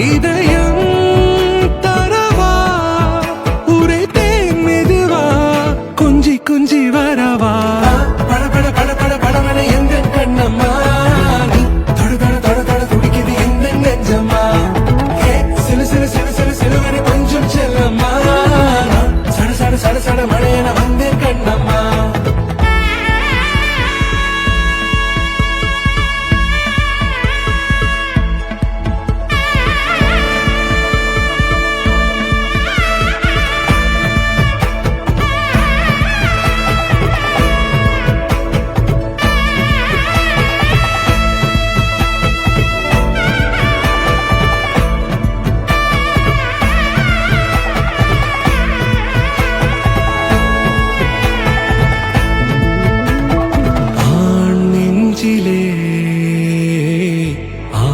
இதயம் தரவா உரைத்தேன் மெதுவா கொஞ்சி கொஞ்சி வரவா பட பட பட பட படவன எந்த கண்ணம்மா நீ தொட தொட தொட தொட துடிக்குது எந்த நெஞ்சம்மா சிலு சிலு சிலு சிலு சிலுவனை கொஞ்சம் செல்லம்மா சட சட சட சட மழையன வந்தேன் கண்ணம்மா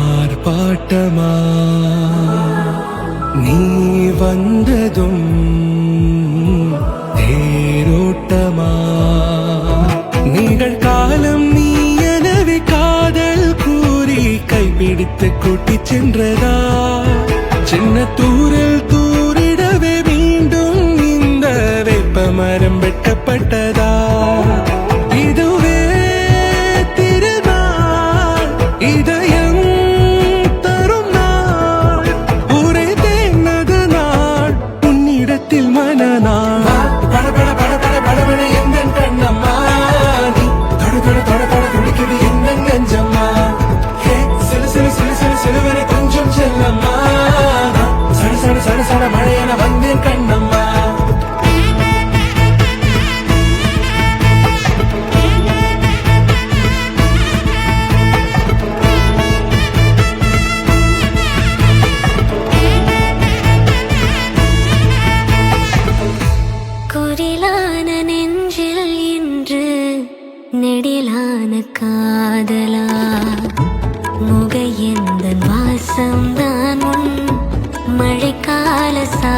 ஆர்ப்பாட்டமா நீ வந்ததும் தேரோட்டமா நிகழ்காலம் நீ எனவே காதல் கூறி கைப்பிடித்து கூட்டிச் சென்றதா சின்ன தூரல் தூரிடவே மீண்டும் இந்த வேப்ப மரம் வெட்டப்பட்டதா இதுவே திருநாள் இதயம் தரும் நாள் உரைத்தேனது நாள் உன்னிடத்தில் மனநாள் பட பட பட பட படவன எந்த கண்ணம்மா நீ தொட தொட தொட தொட துடிக்குது எந்த நெஞ்சம்மா சிலு சிலு சிலு சிலு சிலுவனை கொஞ்சம் செல்லம்மா சட சட சட சட மழையன வந்தேன் கண்ணம்மா குரிலான நெஞ்சில் இன்று நெடிலான காதலா முக எந்த வாசம்தான் உன் மழைக்கால சா